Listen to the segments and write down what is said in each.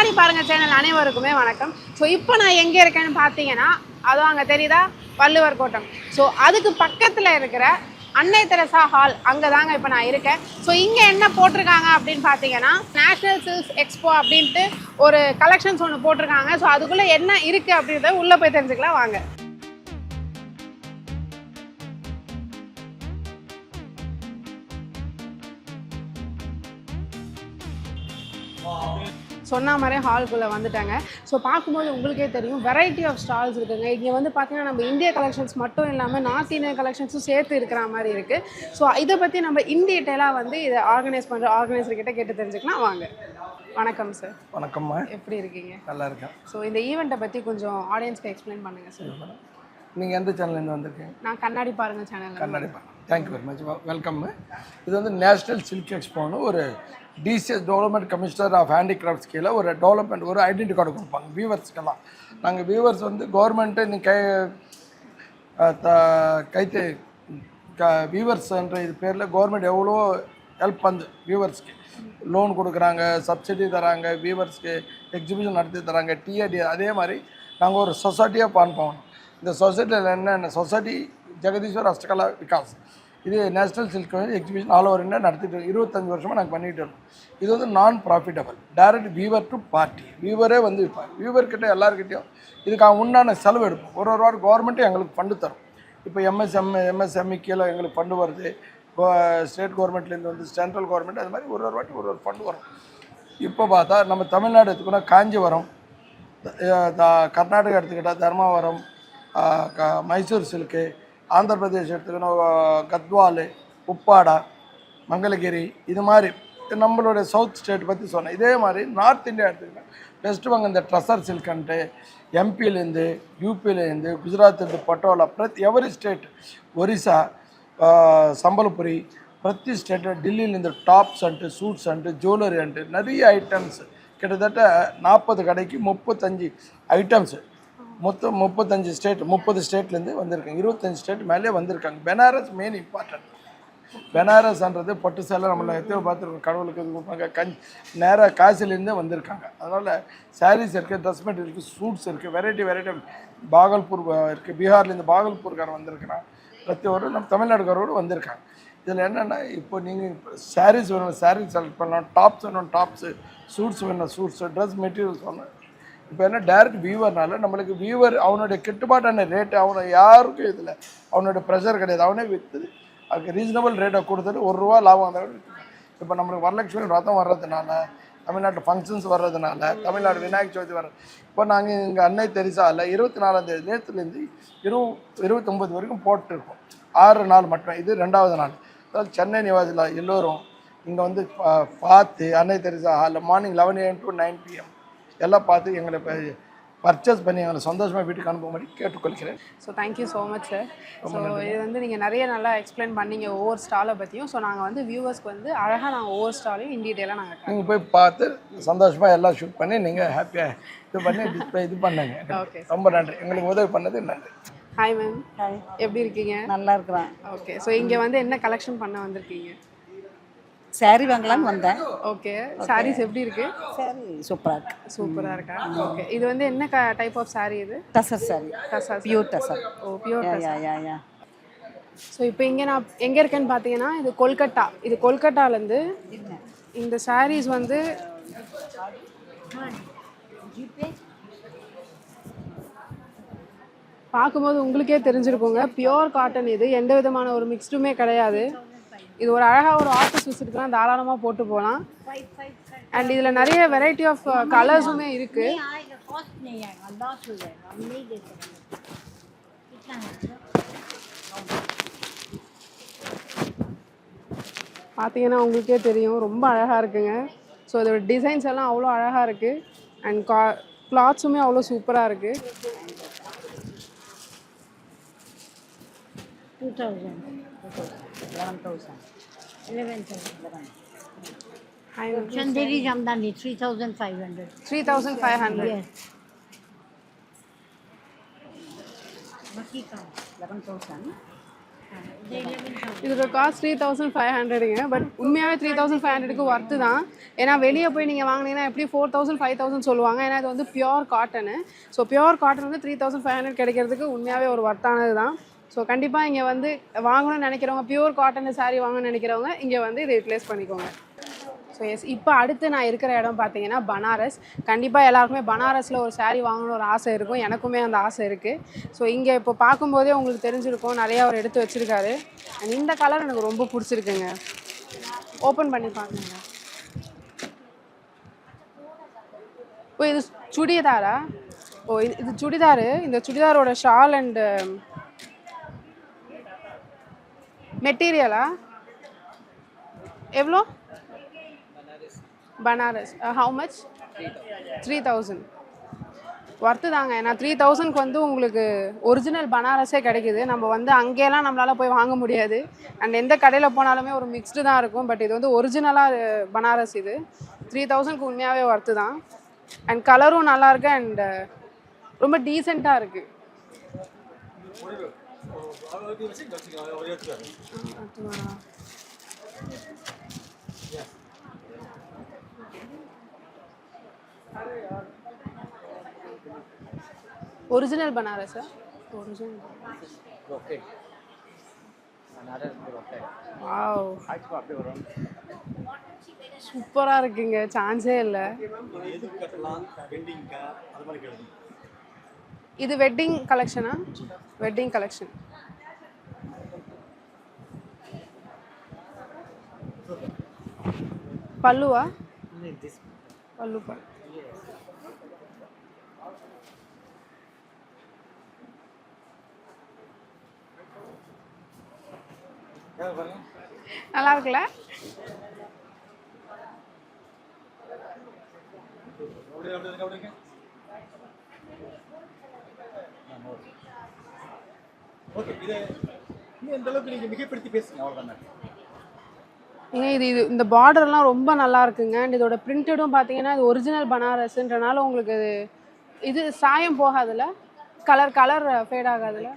கண்ணாடி பாருங்க சேனல் அனைவருக்குமே வணக்கம். ஸோ இப்போ நான் எங்கே இருக்கேன்னு பார்த்தீங்கன்னா, அதுவும் அங்கே தெரியுதா, வள்ளுவர் கோட்டம். ஸோ அதுக்கு பக்கத்தில் இருக்கிற அன்னை தெரசா ஹால், அங்கே தாங்க இப்போ நான் இருக்கேன். ஸோ இங்கே என்ன போட்டிருக்காங்க அப்படின்னு பார்த்தீங்கன்னா, நேஷ்னல் சில்க்ஸ் எக்ஸ்போ அப்படின்ட்டு ஒரு கலெக்ஷன்ஸ் ஒன்று போட்டிருக்காங்க. ஸோ அதுக்குள்ளே என்ன இருக்குது அப்படின்றத உள்ளே போய் தெரிஞ்சுக்கலாம் வாங்க. சொன்ன மாதிரியே ஹால்குள்ளே வந்துட்டாங்க. ஸோ பார்க்கும்போது உங்களுக்கே தெரியும் வெரைட்டி ஆஃப் ஸ்டால்ஸ் இருக்குங்க. இங்கே வந்து பார்த்தீங்கன்னா நம்ம இந்திய கலெக்ஷன்ஸ் மட்டும் இல்லாமல் நார்த் இந்தியன் கலெக்ஷன்ஸும் சேர்த்து இருக்கிற மாதிரி இருக்குது. ஸோ இதை பற்றி நம்ம இன் டீட்டெயிலாக வந்து இதை ஆர்கனைசர்கிட்ட கேட்டு தெரிஞ்சுக்கலாம் வாங்க. வணக்கம் சார். வணக்கம்மா, எப்படி இருக்கீங்க? நல்லா இருக்கேன். ஸோ இந்த ஈவெண்ட்டை பற்றி கொஞ்சம் ஆடியன்ஸ்க்கு எக்ஸ்பிளைன் பண்ணுங்கள் சார். நீங்கள் எந்த சேனல்லேருந்து வந்திருக்கீங்க? நான் கண்ணாடி பாருங்கள் சேனல். கண்ணாடி பாருங்க. Thank you very much, welcome. இது வந்து நேஷ்னல் சில்க் எக்ஸ்போன்னு ஒரு TCS development commissioner of handicrafts கீழே ஒரு டெவலப்மெண்ட் ஒரு ஐடென்டி கார்டு கொடுப்பாங்க வியூவர்ஸ்க்கெல்லாம். நாங்கள் வியூவர்ஸ் வந்து கவர்மெண்ட்டு இன்னைக்கு கைத்து வியூவர்ஸ்ன்ற இது பேரில் கவர்மெண்ட் எவ்வளோ ஹெல்ப் பண்ணுது வியூவர்ஸ்க்கு. லோன் கொடுக்குறாங்க, சப்சிடி தராங்க, வியூவர்ஸ்க்கு எக்ஸிபிஷன் நடத்தி தராங்க, டிஆர்டி. அதே மாதிரி நாங்கள் ஒரு சொசைட்டியாக ஃபார்ம் பண்ணோம். இந்த சொசைட்டியில் என்னென்ன சொசைட்டி ஜெகதீஸ்வர் ஹஸ்தகலா விகாஸ், இது national silk exhibition all over India நடத்திட்டு 25 வருஷமாக நாங்கள் பண்ணிகிட்டு இருக்கோம். இது வந்து நான் profitable, direct viewer to party. வியூவரே வந்து இருப்பாங்க, வியூவர்கிட்ட எல்லாருக்கிட்டையும் இதுக்காக உண்டான செலவு எடுப்போம். ஒரு வாரம் கவர்மெண்ட்டும் எங்களுக்கு ஃபண்டு தரும். இப்போ எம்எஸ்எம்இ கீழே எங்களுக்கு ஃபண்டு வருது, ஸ்டேட் கவர்மெண்ட்லேருந்து வந்து சென்ட்ரல் கவர்மெண்ட், அது மாதிரி ஒரு வாட்டி ஒரு ஃபண்டு வரும். இப்போ பார்த்தா நம்ம தமிழ்நாடு எடுத்துக்கிட்டோம், காஞ்சிபுரம், கர்நாடகா எடுத்துக்கிட்டால் தர்மாவரம், மைசூர் சில்க்கு, ஆந்திர பிரதேஷ் எடுத்துக்கணும் கத்வால், உப்பாடா, மங்களகிரி, இது மாதிரி நம்மளுடைய சவுத் ஸ்டேட் பற்றி சொன்னேன். இதே மாதிரி நார்த் இந்தியா எடுத்துக்கிட்டேன், வெஸ்ட் பெங்கால் இந்த ட்ரெஸர் சில்க்குன்ட்டு எம்பியிலேருந்து, யூபியிலேருந்து, குஜராத்லேருந்து, பட்டோலா, எவரி ஸ்டேட், ஒரிசா, சம்பல்புரி, பிரதி ஸ்டேட்டு, டெல்லியிலேருந்து tops and suits and jewellery and நிறைய ஐட்டம்ஸ், கிட்டத்தட்ட 40 கடைக்கு 35 ஐட்டம்ஸு, மொத்தம் 35 ஸ்டேட், 30 ஸ்டேட்லேருந்து வந்திருக்காங்க. 25 ஸ்டேட் மேலே வந்திருக்காங்க. Benares main important. பெனாரஸ்ன்றது பட்டு சேலை நம்மளை எத்தனை பார்த்துருக்கோம், கடவுளுக்கு இது கொடுப்பாங்க. நேராக காசிலேருந்தே வந்திருக்காங்க. அதனால் சாரீஸ் இருக்குது, ட்ரெஸ் மெட்டீரியல் இருக்குது, சூட்ஸ் இருக்குது, வெரைட்டி பாகல்பூர் இருக்குது, பீகார்லேருந்து பாகல்பூர்காரன் வந்திருக்கிறான், பிரதி ஒரு நம்ம தமிழ்நாடுக்காரோடு வந்திருக்காங்க. இதில் என்னென்னா, இப்போ நீங்கள் சாரீஸ் வேணும் சாரீஸ் செலக்ட் பண்ணலாம், டாப்ஸ் வேணும் டாப்ஸு, சூட்ஸ் வேணும் சூட்ஸு, ட்ரெஸ் மெட்டீரியல்ஸ் வேணும். இப்போ என்ன டைரக்ட் வியூவர்னால நம்மளுக்கு வியூவர் அவனுடைய கிட்டுப்பாட்டான ரேட்டு, அவனை யாருக்கும் இதில் அவனோட ப்ரெஷர் கிடையாது. அவனே விற்று அதுக்கு ரீசனபிள் ரேட்டை கொடுத்துட்டு ₹1 லாபம் வந்தால். இப்போ நம்மளுக்கு வரலட்சுமி ரதம் வர்றதுனால, தமிழ்நாட்டு ஃபங்க்ஷன்ஸ் வர்றதுனால, தமிழ்நாடு விநாயகர் சதுர்த்தி வர்றது, இப்போ நாங்கள் இங்கே அன்னை தெரசாவில் 24ஆம் தேதி நேரத்துலேருந்து 29 வரைக்கும் போட்டுருக்கோம். 6 நாள் மட்டும். இது 2வது நாள். அதாவது சென்னை நிவாசில் எல்லோரும் இங்கே வந்து பார்த்து அன்னை தெரசா ஹாலில் மார்னிங் 11 AM to 9 PM எல்லாம் பார்த்து எங்களை பர்ச்சேஸ் பண்ணி எங்களை சந்தோஷமாக வீட்டுக்கு அனுப்பும்படி கேட்டுக்கொள்கிறேன். So thank you so much sir. So இது வந்து நீங்கள் நிறைய நல்லா எக்ஸ்பிளைன் பண்ணீங்க ஒவ்வொரு ஸ்டாலை பற்றியும். ஸோ நாங்கள் வந்து வியூவர்ஸ்க்கு வந்து அழகாக நாங்கள் ஒவ்வொரு ஸ்டாலையும் இன் டீட்டெயிலாக நாங்கள் போய் பார்த்து சந்தோஷமாக எல்லாம் ஷூட் பண்ணி நீங்கள் ஹாப்பியாக இது பண்ணி இது பண்ணுங்க. ஓகே, ரொம்ப நன்றி, எங்களுக்கு உதவி பண்ணது நன்றி. Hi ma'am. ஹாய், எப்படி இருக்கீங்க? நல்லா இருக்கிறேன். ஓகே, ஸோ இங்கே வந்து என்ன கலெக்ஷன் பண்ண வந்திருக்கீங்க? சாரி வாங்கலாம்னு வந்தேன். ஓகே, சாரீஸ் எப்படி இருக்கு? சாரி சூப்பராக இருக்கு. சூப்பராக இருக்கா? ஓகே, இது வந்து என்ன டைப் ஆஃப் சாரி? இது tussar sari. Tussar, pure tussar. Oh, pure tussar. Yeah. So இப்போ இங்கே நான் எங்கே இருக்கேன்னு பார்த்தீங்கன்னா, இது கொல்கட்டா. இது கொல்கட்டாலேருந்து இந்த சாரீஸ் வந்து பார்க்கும்போது உங்களுக்கே தெரிஞ்சிருக்குங்க, பியோர் காட்டன். இது எந்த விதமான ஒரு மிக்ஸ்டுமே கிடையாது. இது ஒரு அழகாக ஒரு ஆஃபீஸ் விசிட்டுக்குலாம் தாராளமாக போட்டு போகலாம். அண்ட் இதில் நிறைய வெரைட்டி ஆஃப் கலர்ஸுமே இருக்குது. பார்த்தீங்கன்னா உங்களுக்கே தெரியும், ரொம்ப அழகாக இருக்குங்க. ஸோ இதோட டிசைன்ஸ் எல்லாம் அவ்வளோ அழகாக இருக்குது. அண்ட் கிளாத்ஸுமே அவ்வளோ சூப்பராக இருக்குது. 11,000. Chanderi Jamdani 3,500. 3,500. Yes. Baki ka 11,000. இதோட காஸ்ட் 3500ங்க. பட் உண்மையாகவே 3500க்கு ஒர்த்து தான். ஏன்னா வெளியே போய் நீங்கள் வாங்கினீங்கன்னா எப்படி 4000 5000 சொல்லுவாங்க. ஏன்னா இது வந்து pure cotton. So pure cotton வந்து 3500 கிடைக்கிறதுக்கு உண்மையாகவே ஒரு ஒர்த்தானது தான். ஸோ கண்டிப்பாக இங்கே வந்து வாங்கணும்னு நினைக்கிறவங்க, பியூர் காட்டன் சாரீ வாங்கணும்னு நினைக்கிறவங்க இங்கே வந்து இதை யூட்டிலைஸ் பண்ணிக்கோங்க. ஸோ எஸ், இப்போ அடுத்து நான் இருக்கிற இடம் பார்த்தீங்கன்னா பனாரஸ். கண்டிப்பாக எல்லாருக்குமே பனாரஸில் ஒரு saree வாங்கணும்னு ஒரு ஆசை இருக்கும். எனக்குமே அந்த ஆசை இருக்குது. ஸோ இங்கே இப்போ பார்க்கும்போதே உங்களுக்கு தெரிஞ்சிருக்கும், நிறையா அவர் எடுத்து வச்சுருக்காரு. அண்ட் இந்த கலர் எனக்கு ரொம்ப பிடிச்சிருக்குங்க. ஓப்பன் பண்ணி பாருங்க. ஓ, இது சுடிதாரா? ஓ, இது சுடிதாரு. இந்த சுடிதாரோட ஷால் அண்டு மெட்டீரியலா எவ்வளோ? Banaras how much? 3000. ஒர்த்து தாங்க. ஏன்னா 3000க்கு வந்து உங்களுக்கு ஒரிஜினல் பனாரஸே கிடைக்குது. நம்ம வந்து அங்கேயெல்லாம் நம்மளால் போய் வாங்க முடியாது. அண்ட் எந்த கடையில் போனாலுமே ஒரு மிக்ஸ்டு தான் இருக்கும். பட் இது வந்து ஒரிஜினலாக பனாரஸ். இது 3000க்கு உண்மையாகவே ஒர்த்து தான். அண்ட் கலரும் நல்லாயிருக்கு அண்ட் ரொம்ப டீசெண்டாக இருக்குது. ओरिजिनल बनारस है. Original rocket Banaras rocket wow, आज को आपके वरण சூப்பராக இருக்குங்க. சான்ஸே இல்லை. எது கட்டலாம் வெட்டிங் கா அது மாதிரி கேளுங்க. இது வெட்டிங் கலெக்ஷனா? Wedding collection. பல்லுவா? பல்லு பல்லு. நல்லா இருக்குல்ல? ஓகே, இது இந்த அளவுக்கு நீங்க மிகப்படுத்தி பேசுங்க, அவ்வளவுதான். இது இது இந்த பார்டர்லாம் ரொம்ப நல்லா இருக்குங்க. அண்ட் இதோட பிரிண்டடும் பார்த்தீங்கன்னா இது ஒரிஜினல் பனாரஸ்ன்றனால உங்களுக்கு இது சாயம் போகாதுல்ல? கலர் கலர் ஃபேட் ஆகாதுல்ல?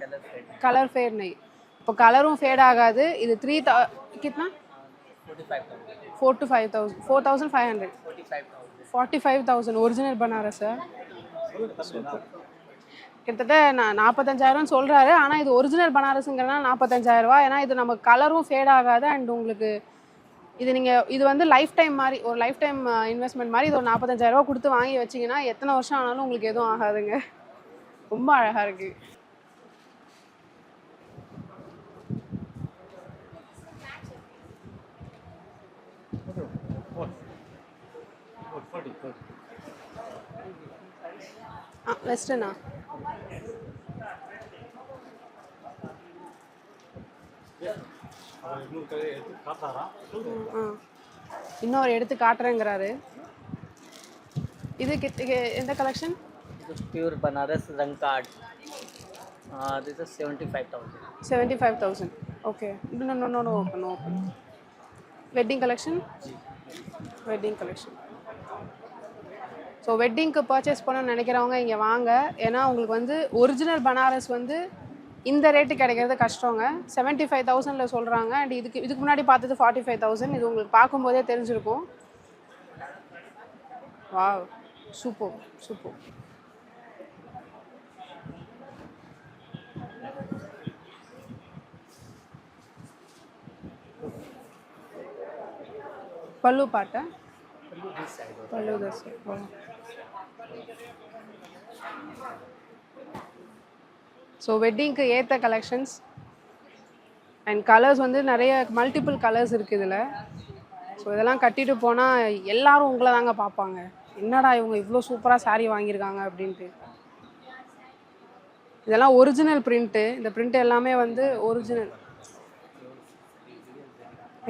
கலர் ஃபேட் நெய். இப்போ கலரும் ஃபேட் ஆகாது. இது 3000 கிतना? 4 to 5000. 4500. 45,000 ஒரிஜினல் பனாரஸ். கிட்டத்தட்ட நான் 45,000 சொல்கிறாரு. ஆனால் இது ஒரிஜினல் பனாரஸுங்கிறதுனால 45,000 ரூபா. ஏன்னா இது நம்ம கலரும் ஃபேட் ஆகாது. அண்ட் உங்களுக்கு இது நீங்கள் இது வந்து லைஃப் டைம் மாதிரி, ஒரு லைஃப் டைம் இன்வெஸ்ட்மெண்ட் மாதிரி. இது ஒரு 45,000 ரூபா கொடுத்து வாங்கி வச்சிங்கன்னா எத்தனை வருஷம் ஆனாலும் உங்களுக்கு எதுவும் ஆகாதுங்க. ரொம்ப அழகாக இருக்குது. வெஸ்டர்னா? இன்னொரு எடுத்து காட்டுறேங்கிறாரு. இது எந்த கலெக்ஷன்? प्योर बनारस रंग card this is 75,000. 75,000. Okay. no open. Wedding collection. Wedding collection. So வெட்டிங்க்கு பர்ச்சேஸ் பண்ணணும்னு நினைக்கிறவங்க இங்கே வாங்க. ஏன்னா உங்களுக்கு வந்து ஒரிஜினல் பனாரஸ் வந்து இந்த ரேட்டு கிடைக்கிறது கஷ்டங்க. 75,000 சொல்கிறாங்க. அண்ட் இதுக்கு முன்னாடி பார்த்தது 45,000. இது உங்களுக்கு பார்க்கும்போதே தெரிஞ்சிருக்கும். Wow, super super. பல்லு பாட்டா? பல்லு தசை. ஸோ வெட்டிங்க்கு ஏற்ற கலெக்ஷன்ஸ் அண்ட் கலர்ஸ் வந்து நிறைய மல்டிபிள் கலர்ஸ் இருக்குது இதில். ஸோ இதெல்லாம் கட்டிட்டு போனால் எல்லாரும் உங்களை தாங்க பார்ப்பாங்க. என்னடா இவங்க இவ்வளோ சூப்பராக saree வாங்கியிருக்காங்க அப்படின்ட்டு. இதெல்லாம் ஒரிஜினல் பிரிண்ட்டு. இந்த பிரிண்ட் எல்லாமே வந்து original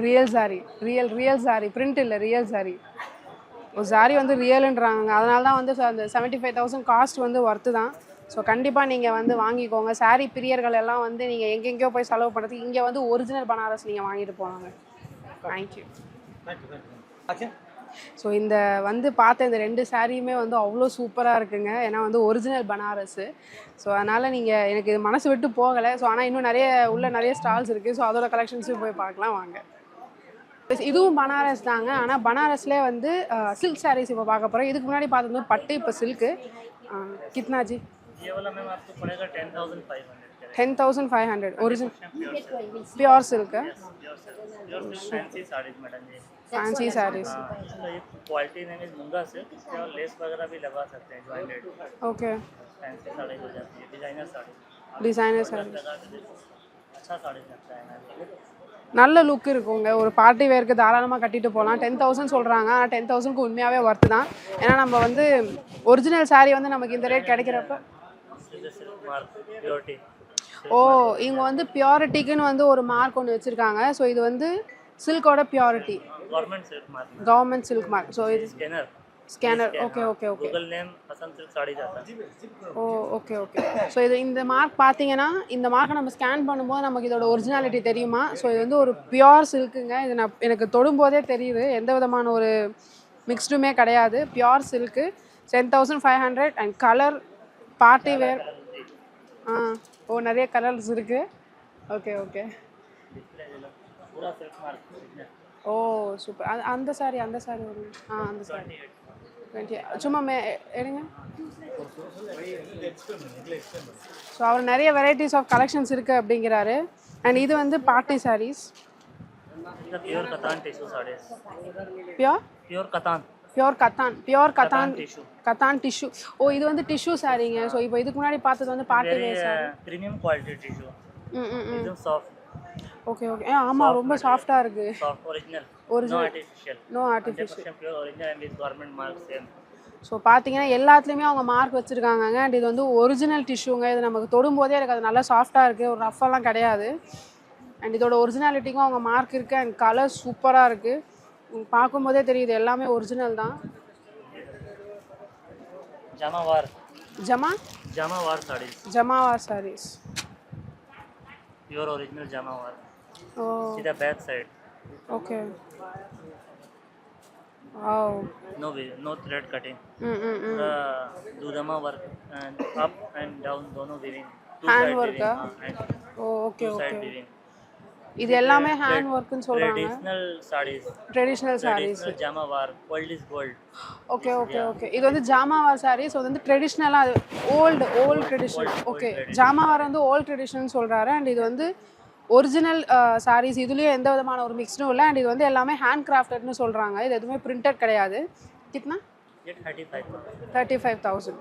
real saree. Real saree, print இல்லை, ரியல் saree. ஒரு saree வந்து ரியலுன்றாங்க. அதனால தான் வந்து அந்த 75,000 காஸ்ட் வந்து ஒர்த்து தான். ஸோ கண்டிப்பாக நீங்கள் வந்து வாங்கிக்கோங்க. saree பிரியர்கள் எல்லாம் வந்து நீங்கள் எங்கெங்கேயோ போய் செலவு பண்ணுறதுக்கு இங்கே வந்து ஒரிஜினல் பனாரஸ் நீங்கள் வாங்கிட்டு போனாங்க. தேங்க்யூ. ஸோ இந்த வந்து பார்த்த இந்த 2 சாரியுமே வந்து அவ்வளோ சூப்பராக இருக்குங்க. ஏன்னா வந்து ஒரிஜினல் பனாரஸு. ஸோ அதனால் நீங்கள் எனக்கு இது மனசு விட்டு போகலை. ஸோ ஆனால் இன்னும் நிறைய ஸ்டால்ஸ் இருக்குது. ஸோ அதோட கலெக்ஷன்ஸும் போய் பார்க்கலாம் வாங்க. இதுவும் பனாரஸ் தாங்க. ஆனால் பனாரஸ்லேயே வந்து சில்க் சாரீஸ் இப்போ பார்க்க போகிறோம். இதுக்கு முன்னாடி பார்த்தது வந்து பட்டு, இப்போ சில்க்கு. कितना जी? ये वाला मैम आपको पड़ेगा 10,500 का। 10,500 ओरिजिनल प्योर सिल्क है। प्योर फैंसी साड़ीज मैडम जी। फैंसी साड़ीज। तो ये क्वालिटी नहीं मूंगा सिल्क, इसके और लेस वगैरह भी लगा सकते हैं जॉइंटेड। ओके। फैंसी साड़ी हो जाती है, डिजाइनर साड़ी। डिजाइनर साड़ी अच्छा साड़ी लगता है ना। நல்ல லுக் இருக்குங்க. ஒரு பார்ட்டி வேருக்கு தாராளமாக கட்டிட்டு போகலாம். 10,000 சொல்கிறாங்க. ஆனால் 10,000க்கு உண்மையாகவே ஒர்த்து தான். ஏன்னா நம்ம வந்து ஒரிஜினல் சாரீ வந்து நமக்கு இந்த ரேட் கிடைக்கிறப்ப ஓ இங்கே வந்து பியூரிட்டிக்குன்னு வந்து ஒரு மார்க் ஒன்று வச்சுருக்காங்க. ஸோ இது வந்து சில்கோட purity, government silk mark. So இது scanner. Okay okay okay. Google name पसंद सिल्क साड़ी जाता है। ஓ ஓகே ஓகே. ஸோ இது இந்த மார்க் பார்த்தீங்கன்னா இந்த மார்க்கை நம்ம ஸ்கேன் பண்ணும்போது நமக்கு இதோட ஒரிஜினாலிட்டி தெரியுமா? ஸோ இது வந்து ஒரு பியோர் சில்க்குங்க. இது எனக்கு தொடும்போதே தெரியுது. எந்த விதமான ஒரு மிக்ஸ்டுமே கிடையாது. Pure silk. 10,500 and colour party wear. ஓ நிறைய கலர்ஸ் இருக்குது. Okay okay. ஓ சூப்பர். அந்த சாரி வருங்க. அந்த சாரி 20 சும்மா எடுங்க. ஸோ அவர் நிறைய வெரைட்டிஸ் ஆஃப் கலெக்ஷன்ஸ் இருக்குது அப்படிங்கிறாரு. அண்ட் இது வந்து party saris. Pure katan tissue sari. Pure katan tissue. ஓ இது வந்து டிஷ்யூ சாரீங்க. ஸோ இப்போ இதுக்கு முன்னாடி பார்த்தது வந்து party wear sari. Premium quality tissue. இது சாஃப்ட். Okay okay. ஆமாம் ரொம்ப சாஃப்டாக இருக்குது. Soft original. No artificial. Pure original and with government mark same. So பார்த்தீங்கன்னா எல்லாத்துலேயுமே அவங்க மார்க் வச்சுருக்காங்க. அண்ட் இது வந்து ஒரிஜினல் டிஷ்யூங்க. இது நமக்கு தொடும்போதே எனக்கு அது நல்லா சாஃப்டாக இருக்குது. ஒரு ரஃபெல்லாம் கிடையாது. அண்ட் இதோட ஒரிஜினாலிட்டிக்கும் அவங்க மார்க் இருக்குது. அண்ட் கலர் சூப்பராக இருக்குது. பார்க்கும்போதே தெரியுது எல்லாமே ஒரிஜினல் தான். ஜமாவார் சாரீஸ். Pure original Jamawar. ஓ सीधा back side. Okay. Wow. No thread cutting. दूधमा work and up and down दोनों वीविंग। Hand work. ओ ओके ओके. இது எல்லாமே ஹேண்ட் வர்க்னு சொல்றாங்க. Traditional saris Jamawar. Gold is gold. Okay okay okay. இது வந்து ஜமாவார் சாரீஸ். அது வந்து ட்ரெடிஷ்னலா ஓல்டு ட்ரெடிஷனல். ஓகே ஜமாவார் வந்து ஓல்ட் ட்ரெடிஷனல் சொல்றாரு. அண்ட் இது வந்து ஒரிஜினல் சாரீஸ். இதுலயே எந்த விதமான ஒரு மிக்ஸ்டும் இல்லை. அண்ட் இது வந்து எல்லாமே ஹேண்ட் கிராஃப்டட்னு சொல்றாங்க. இது எதுவுமே பிரிண்டட் கிடையாது. கிட்னா 35,000.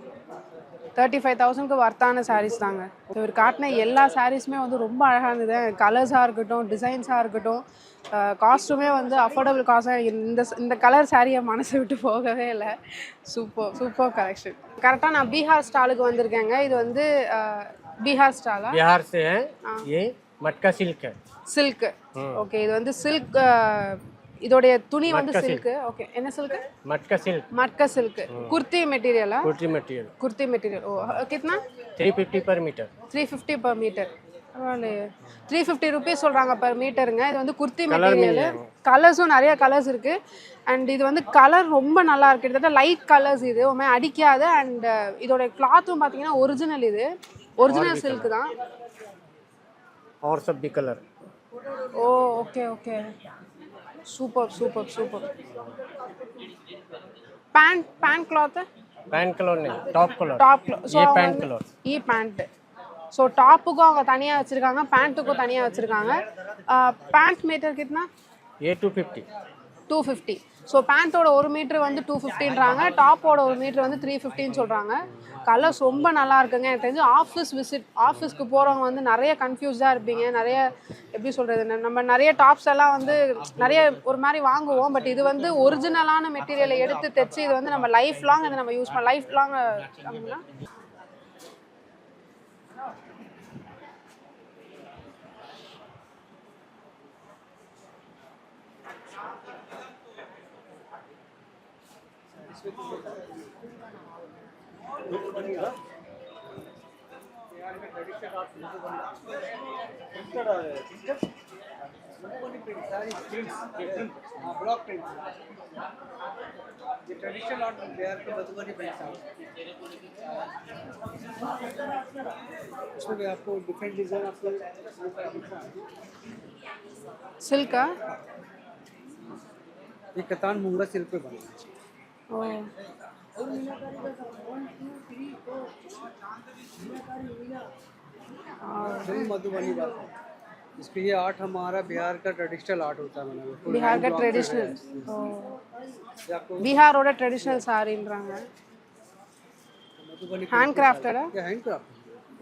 35,000க்கு வர்த்தான சாரீஸ் தாங்க. இவர் காட்டின எல்லா சாரீஸுமே வந்து ரொம்ப அழகாக இருந்தது. கலர்ஸாக இருக்கட்டும், டிசைன்ஸாக இருக்கட்டும், காஸ்ட்டுமே வந்து அஃபோர்டபுள் காஸ்ட்டாக. இந்த கலர் சாரியை மனசை விட்டு போகவே இல்லை. Super collection. கரெக்டாக நான் பீகார் ஸ்டாலுக்கு வந்திருக்கேங்க. இது வந்து பீகார் ஸ்டாலா? बिहार से है। ये मटका सिल्क है। சில்க். ஓகே இது வந்து சில்க். இதோடைய துணி வந்து சில்க். ஓகே என்ன silk? Matka silk. Kurti material. Kurti material. ओ कितना? 350 पर मीटर। 350 पर मीटर. பரவாயில்லையே. 350 rupees சொல்கிறாங்க பர் மீட்டருங்க. இது வந்து குர்த்தி மெட்டீரியல். கலர்ஸும் நிறைய கலர்ஸ் இருக்குது. அண்ட் இது வந்து கலர் ரொம்ப நல்லா இருக்குது. கிட்டத்தட்ட லைட் கலர்ஸ். இது ஒன்றுமே அடிக்காது. அண்ட் இதோட கிளாத்தும் பார்த்தீங்கன்னா ஒரிஜினல். இது ஒரிஜினல் சில்க் தான். और सब भी कलर। ओ okay okay. Super pant cloth है। पैंट कलर नहीं, टॉप कलर। ये पैंट कलर। ये पैंट. ஸோ டாப்புக்கும் அவங்க தனியாக வச்சுருக்காங்க, பேண்ட்டுக்கும் தனியாக வச்சுருக்காங்க. பேண்ட் மீட்டர் கிட்னா? ये 250। 250. ஸோ பேண்ட்டோட 1 மீட்ரு வந்து 250ன்றாங்க. டாப்போட 1 மீட்ரு வந்து 350ன்னு சொல்கிறாங்க. கலர்ஸ் ரொம்ப நல்லா இருக்குங்க. எனக்கு தெரிஞ்சு ஆஃபீஸ்க்கு போகிறவங்க வந்து நிறைய கன்ஃபியூஸ்டாக இருப்பீங்க. நிறைய எப்படி சொல்கிறது, நம்ம நிறைய டாப்ஸ் எல்லாம் வந்து நிறைய ஒரு மாதிரி வாங்குவோம். பட் இது வந்து ஒரிஜினலான மெட்டீரியலை எடுத்து தைச்சு இது வந்து நம்ம லைஃப் லாங் இதை நம்ம யூஸ் பண்ண லைஃப் லாங். ब्लॉक प्रिंट ये ट्रेडिशनल आर्ट बिहार के मधुबनी प्रिंट्स हैं इसमें भी आपको डिफरेंट डिजाइन आपको சில்கா ये कतान मुंगा सिल्क पे बना है ஓ वही मधुबनी बात है इसके ये आर्ट हमारा बिहार का ट्रेडिशनल आर्ट होता है मैंने बिहार का ट्रेडिशनल ये आपको பீகாரோட ட்ரெடிஷ்னல் சாரின்றாங்க मधुबनी ஹேண்ட் கிராஃப்டடா क्या हैंड क्राफ्ट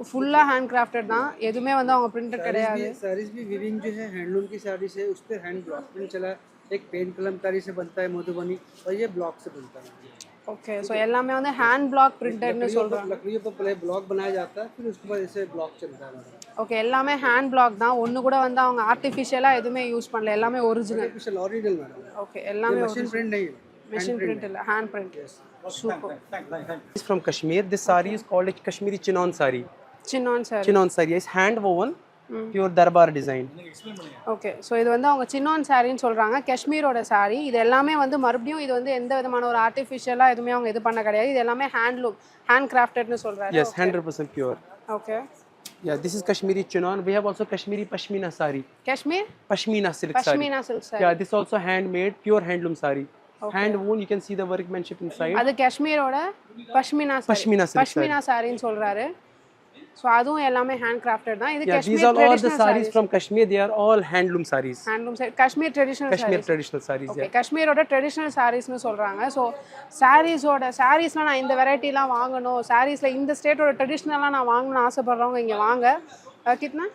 ஃபுல்லா ஹேண்ட் கிராஃப்டட் தான் எதுவுமே வந்து அவங்க பிரிண்டட் கிடையாது साड़ीज भी विविंग जो है हैंडलूम की साड़ीज है उस पर हैंड ब्लॉक प्रिंट चला है। एक पेन कलमकारी से बनता है मधुबनी और ये ब्लॉक से बनता है ஓகே ஸோ எல்லாமே வந்து ஹேண்ட் பிளாக் பிரிண்டட்னு சொல்றாங்க लकड़ियों पर पहले ब्लॉक बनाया जाता है फिर उसके बाद इसे ब्लॉक चलता है ஓகே எல்லாமே ஹேண்ட் பிளாக் தான் ஒன்று கூட வந்து அவங்க ஆர்டிஃபிஷியலாக எதுவுமே யூஸ் பண்ணல எல்லாமே original special original madam okay எல்லாமே मशीन प्रिंट नहीं है மெஷின் பிரிண்ட் இல்லை hand print super It's from Kashmir. This sari is called a Kashmiri chinon sari. Chinnan sir Chinon sari is hand woven, pure darbar design. Okay so இது வந்து அவங்க சின்னான் சாரின்னு சொல்கிறாங்க காஷ்மீரோட sorry இது எல்லாமே வந்து மறுபடியும் இது வந்து எந்த விதமான ஒரு ஆர்டிஃபிஷியலாக எதுவுமே அவங்க இது பண்ண கிடையாது இது எல்லாமே ஹேண்ட்லூம் ஹேண்ட் கிராஃப்டட்னு சொல்கிறாரு Yes, 100% pure. Okay Yeah, this is Kashmiri chinon. We have also Kashmiri pashmina sari. Kashmir Pashmina silk sari. Pashmina silk sorry Yeah, this is also handmade, pure handloom sari. Hand woven, you can see the workmanship inside. அது காஷ்மீரோட pashmina Pashmina silk pashmina சாரின்னு சொல்கிறாரு so அதுவும் எல்லாமே hand crafted தான் இது Yeah, these Kashmir are all the traditional saris from Kashmir. They are all handloom saris. Handloom sari Kashmir traditional Kashmir traditional saris. Okay Yeah. காஷ்மீரோட traditional சாரீஸ்னு சொல்கிறாங்க ஸோ சாரீஸ்லாம் நான் இந்த வெரைட்டிலாம் வாங்கணும் சாரீஸில் இந்த ஸ்டேட்டோட ட்ரெடிஷ்னலாக நான் வாங்கணும்னு ஆசைப்படுறவங்க இங்கே வாங்க கிட்னா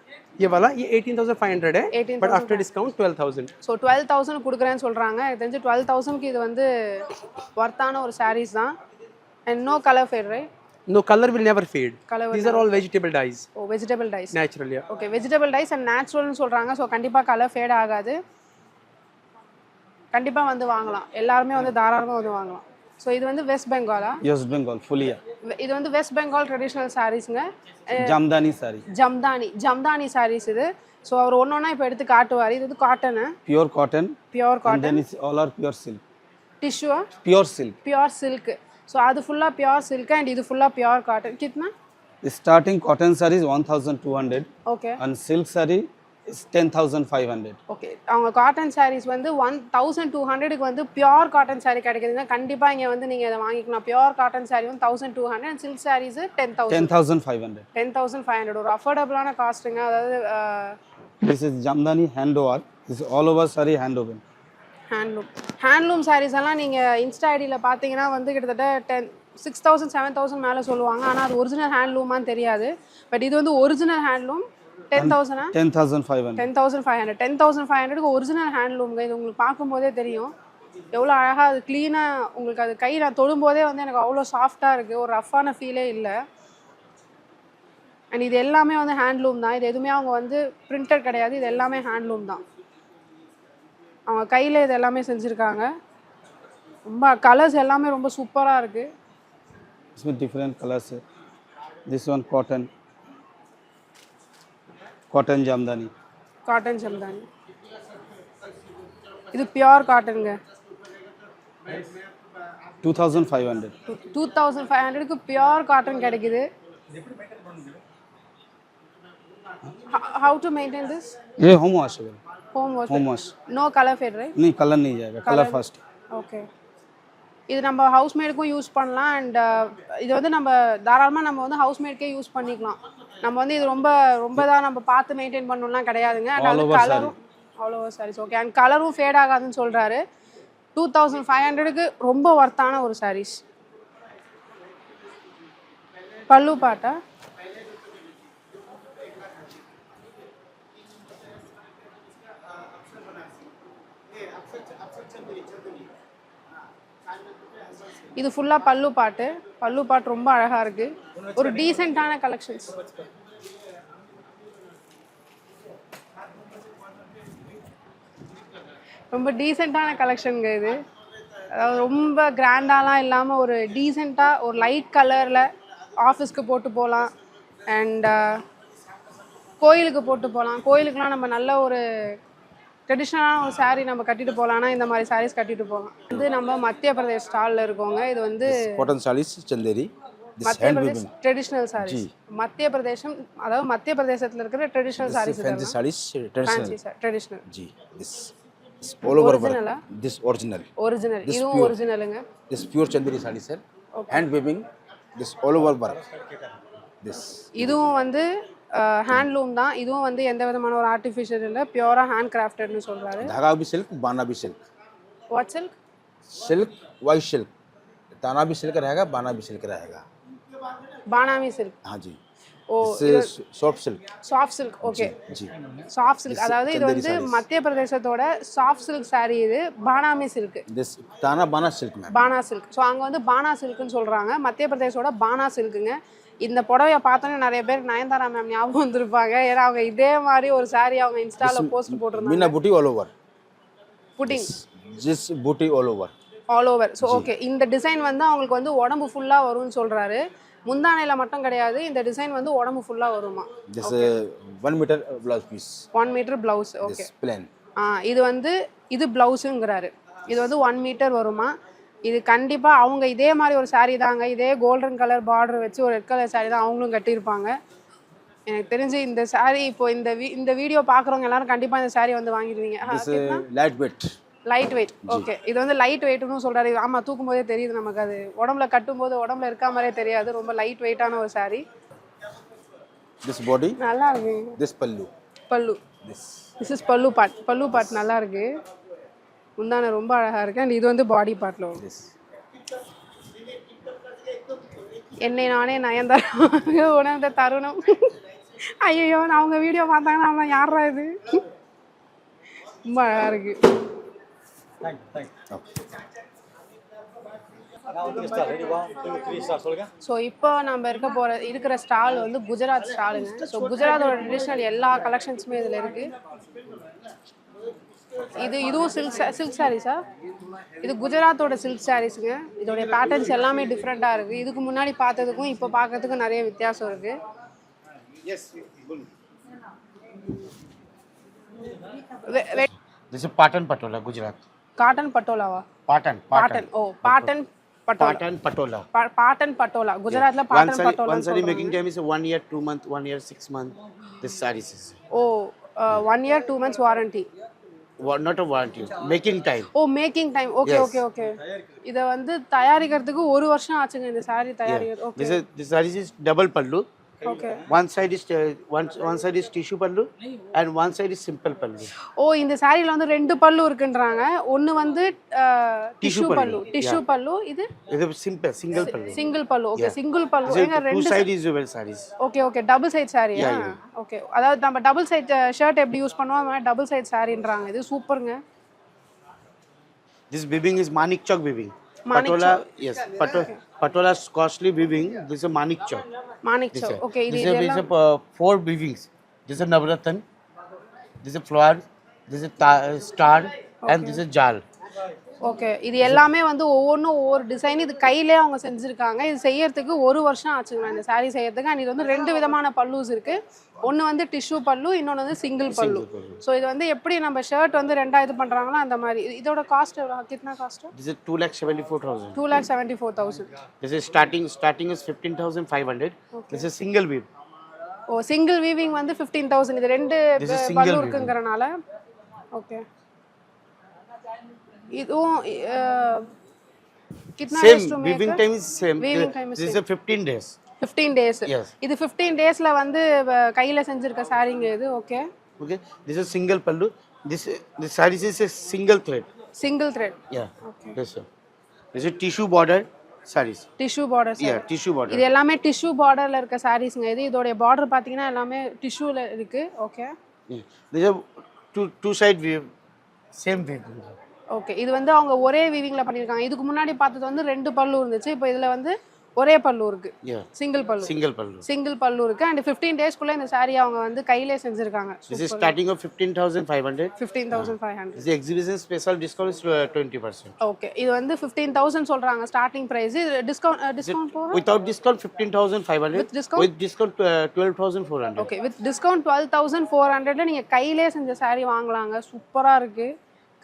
ये वाला ये 18,500 है. 18,500 But after discount 12,000. ஸோ 12,000 கொடுக்குறேன்னு சொல்கிறாங்க எனக்கு தெரிஞ்சு 12,000க்கு இது வந்து ஒர்த்தான ஒரு சாரீஸ் தான் and no colour fade right No, color will never fade. Color will These are all vegetable dyes. ஓ vegetable dyes Natural, yeah. Okay vegetable dyes and நேச்சுரல்னு சொல்கிறாங்க ஸோ கண்டிப்பாக கலர் ஃபேட் ஆகாது கண்டிப்பாக வந்து வாங்கலாம் எல்லாருமே வந்து தாராளமாக வந்து வாங்கலாம் ஸோ இது வந்து வெஸ்ட் பெங்காலா West Bengal, fully. இது வந்து வெஸ்ட் பெங்கால் ட்ரெடிஷ்னல் சாரீஸுங்க Jamdani sari. ஜம்தானி சாரீஸ் இது ஸோ அவர் ஒன்றா இப்போ எடுத்து காட்டுவார் இது வந்து cotton Pure cotton. Pure And cotton then it's all are pure silk. டிஷ்யூவா Pure silk. Pure silk so அது ஃபுல்லாக பியோர் சில்க் அண்ட் இது ஃபுல்லாக பியோர் காட்டன் கிட்னா The starting cotton sari is 1,200 okay and silk sari is 10,500. Okay அவங்க cotton saris வந்து 1,200க்கு வந்து pure cotton sari கிடைக்குதுங்க கண்டிப்பாக இங்கே வந்து நீங்கள் அதை வாங்கிக்கலாம் பியோர் காட்டன் சாரீ வந்து 1,200 அண்ட் சில்க் சாரீஸ் 10,000 10,500. 10,500 ஒரு அஃபோர்டபுளான காஸ்ட்டுங்க அதாவது This is Jamdani hand work. This is all over sari hand woven. Handloom sarees எல்லாம் நீங்கள் இன்ஸ்டா ஐடியில் பார்த்தீங்கன்னா வந்து கிட்டத்தட்ட 6,000 7,000 மேலே சொல்லுவாங்க ஆனால் அது ஒரிஜினல் ஹேண்ட்லூமான்னு தெரியாது பட் இது வந்து ஒரிஜினல் ஹேண்ட்லூம் 10,000 10,500. 10,500 10,500க்கு ஒரிஜினல் ஹேண்ட்லூம்ங்க இது உங்களுக்கு பார்க்கும்போதே தெரியும் எவ்வளோ அழகாக அது க்ளீனாக உங்களுக்கு அது கை நான் தொடும்போதே வந்து எனக்கு அவ்வளோ சாஃப்டாக இருக்குது ஒரு ரஃப்பான ஃபீலே இல்லை அண்ட் இது எல்லாமே வந்து ஹேண்ட்லூம் தான் இது எதுவுமே அவங்க வந்து பிரிண்டட் கிடையாது இது எல்லாமே ஹேண்ட்லூம் தான் அவங்க கையில் இது எல்லாமே செஞ்சுருக்காங்க ரொம்ப கலர்ஸ் எல்லாமே ரொம்ப சூப்பராக இருக்குது It's with different colors. This one cotton. Cotton Jamdani. Cotton Jamdani இது பியோர் காட்டனுங்க 2,500. 2,500க்கு பியோர் காட்டன் கிடைக்குது how to maintain this ये home washable. home wash Home wash. no color fade right नहीं कलर नहीं जाएगा. Colour first. ஓகே இது நம்ம ஹவுஸ்மேடுக்கும் use பண்ணலாம் and இது வந்து நம்ம தாராளமாக நம்ம வந்து ஹவுஸ்மேட்கே யூஸ் பண்ணிக்கலாம் நம்ம வந்து இது ரொம்ப தான் நம்ம பார்த்து மெயின்டைன் பண்ணணும்லாம் கிடையாதுங்க அண்ட் அது கலரும் all over sarees okay and கலரும் ஃபேட் ஆகாதுன்னு சொல்கிறாரு 2,500க்கு ரொம்ப ஒர்த்தான ஒரு சாரீஸ் பல்லு பாட்டா இது ஃபுல்லாக பல்லு பாட்டு ரொம்ப அழகாக இருக்குது ஒரு டீசெண்டான கலெக்ஷன்ஸ் ரொம்ப டீசெண்டான கலெக்ஷனுங்க இது அதாவது ரொம்ப கிராண்டாலாம் இல்லாமல் ஒரு டீசெண்டாக ஒரு லைட் கலரில் ஆஃபீஸ்க்கு போட்டு போகலாம் அண்ட் கோயிலுக்கு போட்டு போகலாம் கோயிலுக்குலாம் நம்ம நல்ல ஒரு ட்ரெடிஷ்னலான ஒரு saree நம்ம கட்டிட்டு போகலான்னா இந்த மாதிரி sarees கட்டிட்டு போகலாம். இது நம்ம மத்திய பிரதேஷ் ஸ்டாலில் இருக்கோங்க. இது வந்து Cotton sarees, chanderi. This மத்திய hand Pradesh weaving. Traditional sarees. மத்திய பிரதேசம் அதாவது மத்திய பிரதேசத்தில் இருக்கிற traditional This sarees is fancy இதெல்லாம். sarees, traditional. Fancy traditional. Ji. This is all over work. Original-ஆ? This original. Original. This இதுவும் pure. ஒரிஜினலுங்க. This pure chanderi sarees, sir. Hand weaving. This all over work. This. இதுவும் வந்து handloom தான். இதுவும் வந்து எந்த விதமான ஒரு ஆர்டிஃபிஷியல் இல்லை, பியூரா ஹேண்ட் கிராஃப்டட்னு சொல்றாரு. धागा भी सिल्क, बाना भी silk. What silk? Silk, white silk. ताना भी सिल्क रहेगा, बाना भी सिल्क रहेगा. பானாமி சில்க். हाँ जी. Oh This soft silk. Soft silk. Okay, जी. Soft silk. This அதாவது இது chanderi வந்து sarees. மத்திய பிரதேசத்தோட சாஃப்ட் சில்க் saree. இது பானாமி சில்க், This ताना बाना सिल्क में. பானா சில்க். ஸோ அங்கே வந்து பானா சில்க்னு சொல்கிறாங்க. மத்திய பிரதேசோட பானா சில்க்குங்க. இந்த புடவையை பார்த்தோன்னே நிறைய பேர் நயன்தாரா மேம் ஞாபகம் வந்திருப்பாங்க. ஏன்னா அவங்க இதே மாதிரி ஒரு saree அவங்க இன்ஸ்டாவில் போஸ்ட் போட்டிருந்தாங்க. मीना बूटी all over. Pudding This booty all over. All over. So okay, இந்த டிசைன் வந்து அவங்களுக்கு வந்து உடம்பு ஃபுல்லாக வரும்னு சொல்கிறாரு. முந்தானையில் மட்டும் கிடையாது, இந்த டிசைன் வந்து உடம்பு ஃபுல்லாக வருமா. This 1 meter blouse piece. 1 metre blouse. Okay, This plain. இது வந்து இது ப்ளவுஸுங்கிறாரு. இது வந்து 1 மீட்டர் வருமா. இது கண்டிப்பாக அவங்க இதே மாதிரி ஒரு saree தாங்க. இதே கோல்டன் கலர் பார்டர் வச்சு ஒரு ரெட் கலர் saree தான் அவங்களும் கட்டியிருப்பாங்க. எனக்கு தெரிஞ்சு இந்த saree இப்போ இந்த வீடியோ பார்க்குறவங்க எல்லாரும் கண்டிப்பாக இந்த saree வந்து வாங்கிடுவீங்க. This light weight. Light weight. Okay, இது வந்து லைட் வெயிட்னு சொல்கிறாரு. ஆமாம், தூக்கும் போதே தெரியுது நமக்கு. அது உடம்புல கட்டும்போது உடம்புல இருக்கா மாதிரியே தெரியாது. ரொம்ப லைட் வெயிட்டான ஒரு saree. This body. நல்லா இருக்கு. This pallu. பல்லு. திஸ் இஸ் பல்லு பார்ட். பல்லு பார்ட் நல்லா இருக்கு. முந்தானை ரொம்ப அழகாக இருக்கு. அண்ட் இது வந்து பாடி பார்ட்டில் வரும். This. என்னை நானே நயன்தாரா உணர்ந்த தருணம். ஐயோ, நான் அவங்க வீடியோ பார்த்தாங்கன்னா அவன் யாரா இது. ரொம்ப அழகாக இருக்கு. ஸோ இப்போ நம்ம இருக்கிற ஸ்டால் வந்து குஜராத் ஸ்டாலுங்க. ஸோ குஜராத்தோட ட்ரெடிஷ்னல் எல்லா கலெக்ஷன்ஸுமே இதில் இருக்கு. இதுவும் சில்க் சாரீஸா? இது குஜராத்தோட சில்க் சாரீஸுங்க. இதோடைய பேட்டர்ன்ஸ் எல்லாமே டிஃப்ரெண்ட்டாக இருக்குது. இதுக்கு முன்னாடி பார்த்ததுக்கும் இப்போ பார்க்கறதுக்கும் நிறைய வித்தியாசம் இருக்குது. This is Patan Patola, Gujarat. Cotton பட்டோலாவா? Patan. ஓ, பாட்டன் பட்டோலா. Patan Patola. பாட்டன் பட்டோலா. குஜராத்ல Patan Patola. One saree making time is 1 year, 2 months, 1 year, 6 months. This sarees is. Oh, 1 year 2 months warranty. Not a warranty. Making time. Oh, making time. Okay okay okay. இதை வந்து தயாரிக்கிறதுக்கு 1 வருஷம் ஆச்சுங்க இந்த saree தயாரிக்கிறது. Okay. This sarees is double pallu. Okay. One side is tissue pallu and one side is simple pallu. ஓ, இந்த சாரில வந்து 2 பல்லு இருக்குன்றாங்க. ஒன்னு வந்து டிஷ்யூ பல்லு. டிஷ்யூ பல்லு. இது simple single pallu. Single pallu. Okay, single pallu. ஏங்க Two ரெண்டு side is dual sarees. Okay okay, double side சாரியா? ஓகே, அதாவது நம்ம டபுள் சைடு ஷர்ட் எப்படி யூஸ் பண்ணுவோம் அந்த மாதிரி டபுள் சைடு சாரின்றாங்க. இது சூப்பருங்க. This weaving is Manik Chowk weaving. Manik Patola, Chowk. yes. Patola's costly weaving. This is Manik Chowk. Manik so. Okay, இது This is 4 weavings. This is Navratna. This is flower. This is star and this is jal. Okay, இது எல்லாமே வந்து ஒவ்வொன்றும் ஒவ்வொரு design. இது கையிலே அவங்க செஞ்சுருக்காங்க. இது செய்யறதுக்கு 1 வருஷம் ஆச்சுங்களா இந்த saree செய்யறதுக்கு. அண்ட் இது வந்து 2 விதமான பல்லூஸ் இருக்கு. ஒன்று வந்து டிஷ்யூ பல்லு, இன்னொன்று வந்து சிங்கிள் பல்லு. ஸோ இது வந்து எப்படி நம்ம ஷர்ட் வந்து 2 இது பண்ணுறாங்களோ அந்த மாதிரி. இதோட காஸ்ட் எவ்வளோ? கிட்னா cost? This is 2,74,000. 2,74,000. This is starting is 15,500. This is single weave. Oh, single weaving வந்து 15,000. இது 2 பல்லு இருக்குங்கிறனால. ஓகே, இதுவும் கிட்னா Same days to weaving make? time is same. Weaving time is This is 15 days. 15 days. Yes. இது 15 daysல வந்து கையில செஞ்சிருக்க சாரிங்க இது. Okay. Okay. This is single pallu. This sarees is a single thread. Single thread. Yeah. Okay. Yes sir. This is tissue border sarees. Tissue border. Yeah, tissue border. இது எல்லாமே tissue பார்டர்ல இருக்க சாரீஸ்ங்க. இது இதோட பார்டர் பாத்தீங்கன்னா எல்லாமே டிஷ்யூல இருக்கு. Okay. Yeah. These are two side weave, same weave. Okay, இது வந்து அவங்க ஒரே வீவிங்ல பண்ணிருக்காங்க. இதுக்கு முன்னாடி பார்த்தது வந்து 2 பல்லு இருந்துச்சு. இப்போ இதுல வந்து ஒரே பல்லு இருக்கு, Yeah. சிங்கிள் பல்லு, Single pallu. சிங்கிள் பல்லு இருக்கு. அண்ட் 15 டேஸ்க்குள்ள இந்த saree அவங்க வந்து கையிலே செஞ்சிருக்காங்க. This is starting of 15,500. 15,500. This exhibition special discount is 20%. Okay, இது வந்து 15,000 சொல்றாங்க ஸ்டார்டிங் பிரைஸ். இது டிஸ்கவுண்ட் போக Without discount 15,500. With discount? With discount 12,400. Okay, with discount 12,400ல நீங்க கையிலே செஞ்ச saree வாங்கலாங்க. சூப்பரா இருக்கு.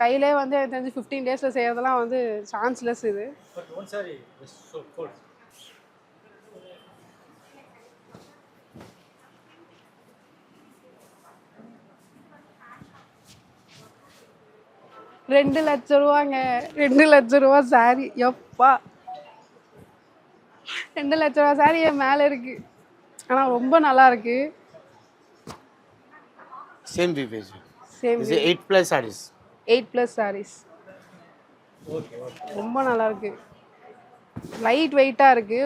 கையிலே வந்து எனக்கு தெரிஞ்சு 15 டேஸ்ல செய்யறதெல்லாம் வந்து சான்ஸ்லெஸ் இது. But one saree is so cold. ரெண்டு லட்சம் ரூபாங்க, 2 லட்சம் ரூபா saree. எப்பா 2 லட்சம் ரூபா saree என் மேல இருக்கு. ஆனா ரொம்ப நல்லா இருக்கு. Same weaving. Same This is 8+ sarees. 8+ sarees. ரொம்ப நல்லா இருக்கு. லைட் வெயிட்டா இருக்கு.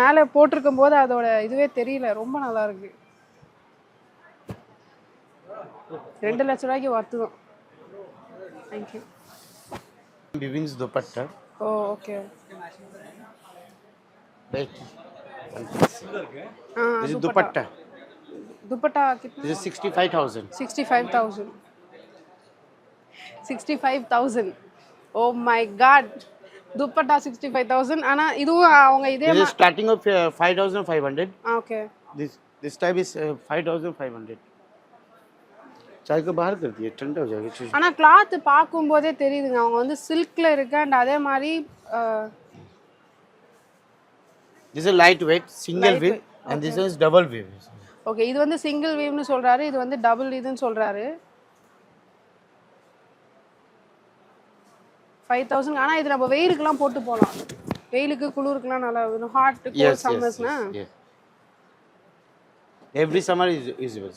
மேலே போட்டிருக்கும் போது அதோட இதுவே தெரியல. ரொம்ப நல்லா இருக்கு. 2 லட்சம் ரூபாய்க்கு ஒர்த்து தான். Thank you. Weavings dupatta. Oh okay. Wait. This is dupatta. dupatta. Dupatta कितना? This is 65,000. 65,000. 65,000. Oh my god. दुपट्टा 65,000. ஆனா இதுவும் அவங்க இதே This is starting of 5,500. Okay. This type is 5,500. चाय को बाहर कर दिए, ठंडा हो जाएगा चीज. ஆனா கிளாத் பாக்கும்போதே தெரியுதுங்க அவங்க வந்து சில்க்ல இருக்கு. அண்ட் அதே மாதிரி This is lightweight, single Lightweight, weave, and this is double weave. Okay, இது வந்து சிங்கிள் வீவ்னு சொல்றாரு, இது வந்து டபுள் இதுன்னு சொல்றாரு. 5,000. ஆனா இது நம்ம வெயிலுக்குலாம் போட்டு போலாம். வெயிலுக்கு குளிருக்குலாம் நல்லா இருக்கும். ஹாட் கோல்ட் சம்மர்ஸ்னா Every summer is usable.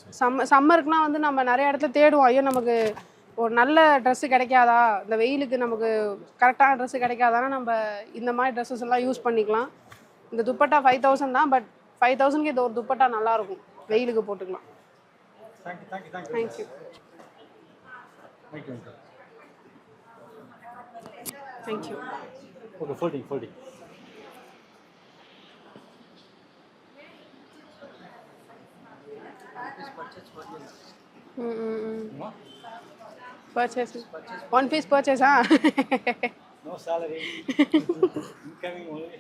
சம்மருக்குனா வந்து நம்ம நிறைய இடத்துல தேடுவோம். ஐயோ நமக்கு ஒரு நல்ல ட்ரெஸ் கிடைக்காதா, இந்த வெயிலுக்கு நமக்கு கரெக்டான ட்ரெஸ் கிடைக்காதானா நம்ம இந்த மாதிரி ட்ரெஸ்ஸஸ் எல்லாம் யூஸ் பண்ணிக்கலாம். இந்த துப்பட்டா 5,000 தான். பட் 5,000க்கு இது ஒரு துப்பட்டா நல்லா இருக்கும், வெயிலுக்கு போட்டுக்கலாம். Thank you. Thank you. Okay, folding. Purchase. One piece purchase, huh? No salary. Incoming only.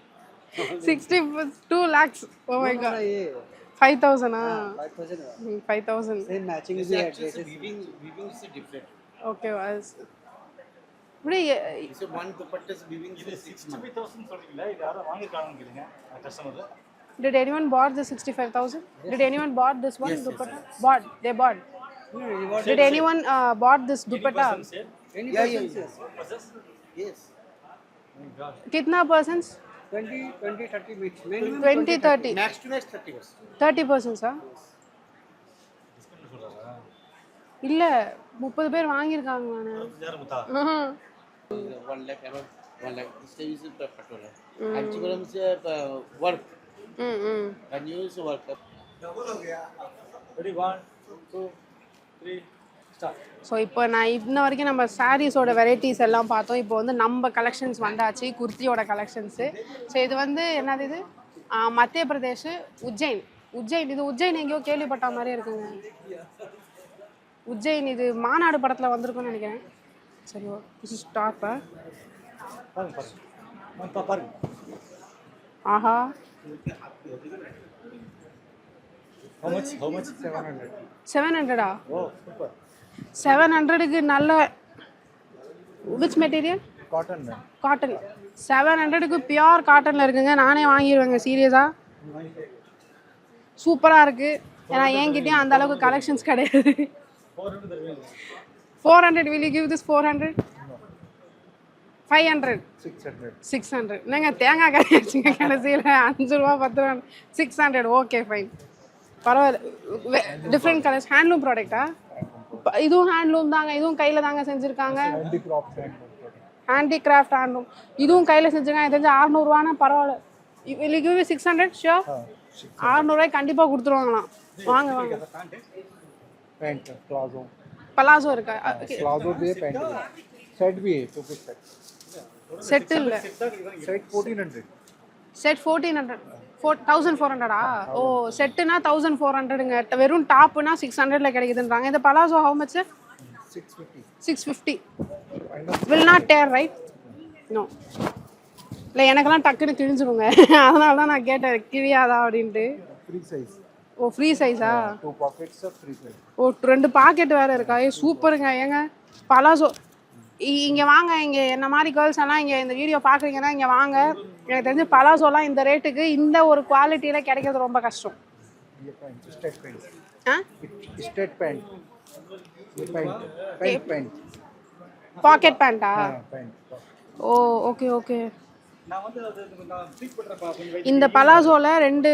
62 lakhs. Oh my god. 5,000, ah. 5,000. Same matching This is is the actually addresses. weaving is different. Okay, was. This is one dupatta's weaving இது is 6 months. 65,000 சொல்றீங்களா? இது யாரோ வாங்கிருக்காங்கன்னு கேளுங்க customer. Did anyone bought the 65,000? Did anyone bought this one dupatta? Bought. They bought. Did anyone bought this dupatta? Any Yeah, persons, Yes. कितना percents? 20, 30 mix. Minimum 20, 30. Max to max 30%. 30%, ah? இல்ல 30 பேர் வாங்கிருக்காங்க நானு. யாரு முத்தா? 1 lakh above 1 lakh. This is the patola. Actually, work. When you use work. Ready, 1, 2, 3, start. So இப்போ நான் இன்ன வரைக்கும் நம்ம சாரீஸோட வெரைட்டிஸ் எல்லாம் பார்த்தோம். இப்போ வந்து நம்ம கலெக்ஷன்ஸ் வந்தாச்சு, குர்த்தியோட கலெக்ஷன்ஸு. ஸோ இது வந்து என்னது, இது மத்திய பிரதேஷ் உஜ்ஜைன். இது உஜ்ஜைன் எங்கேயோ கேள்விப்பட்ட மாதிரி இருக்குங்க. உஜ்ஜைன் இது மாநாடு படத்தில் வந்திருக்குன்னு நினைக்கிறேன். சரி, ஓ ஸ்டாப்பா. பாருங்க. ஆஹா, How much? 700. 700. Oh, super. 700க்கு நல்ல விச் மெட்டீரியல்? Cotton. காட்டன். 700க்கு பியோர் காட்டனில் இருக்குங்க. நானே வாங்கிடுவேங்க சீரியஸாக. சூப்பராக இருக்குது. ஏன்னா என்கிட்டயும் அந்த அளவுக்கு கலெக்ஷன்ஸ் கிடையாது. 400. Will you give this 400? 500. 600. என்னங்க தேங்காய் கரையாச்சுங்க கடைசியில் 5 ரூபா 10 ரூபா. 600. ஓகே ஃபைன், பரவாயில்ல. Different colours. ஹேண்ட்லூம் ப்ராடக்டா? இதுவும் ஹேண்ட்லூம் தாங்க. இதுவும் கையில் தாங்க செஞ்சுருக்காங்க. Handicraft handloom. இதுவும் கையில் செஞ்சுருக்காங்க. எனக்கு தெரிஞ்சு 600 ரூபானா பரவாயில்ல. will you give me 600? Sure. 600 ரூபாய்க்கு கண்டிப்பாக கொடுத்துருவாங்களாம். வாங்க வாங்க. Pant, palazzo. பலாசோ இருக்கா? Palazzo भी है, pant भी है. Set भी है, two piece set. செட் இல்லை. Set 1400. செட் 1400 1400 ஓ செட்டுனா 1400ங்க வெறும் டாப்புனா 600ல கிடைக்குதுன்றாங்க. இந்த palazzo how much? 650 will not tear right? No. இல்லை எனக்கெல்லாம் டக்குன்னு கிழிஞ்சிருங்க, அதனால தான் நான் கேட்டேன் கிழியாதா அப்படின்ட்டு. फ्री साइज ஓ ஃப்ரீ சைஸா? 2 pockets of free size. Oh 2 pocket வேறு இருக்கா? சூப்பருங்க. ஏங்க பலாசோ இங்கே வாங்க, இங்கே என்ன மாதிரி கேர்ள்ஸ் எல்லாம் இங்கே இந்த வீடியோ பார்க்குறீங்கன்னா இங்கே வாங்க. எனக்கு தெரிஞ்சு பலாசோலாம் இந்த ரேட்டுக்கு இந்த ஒரு குவாலிட்டியில் கிடைக்கிறது ரொம்ப கஷ்டம். ये पैंट स्ट्रेट पैंट ஆ स्ट्रेट पैंट ये पैंट पैंट பாக்கெட் பேண்ட்டா? पैंट ஓ ஓகே ஓகே. இந்த பலாசோவில் 2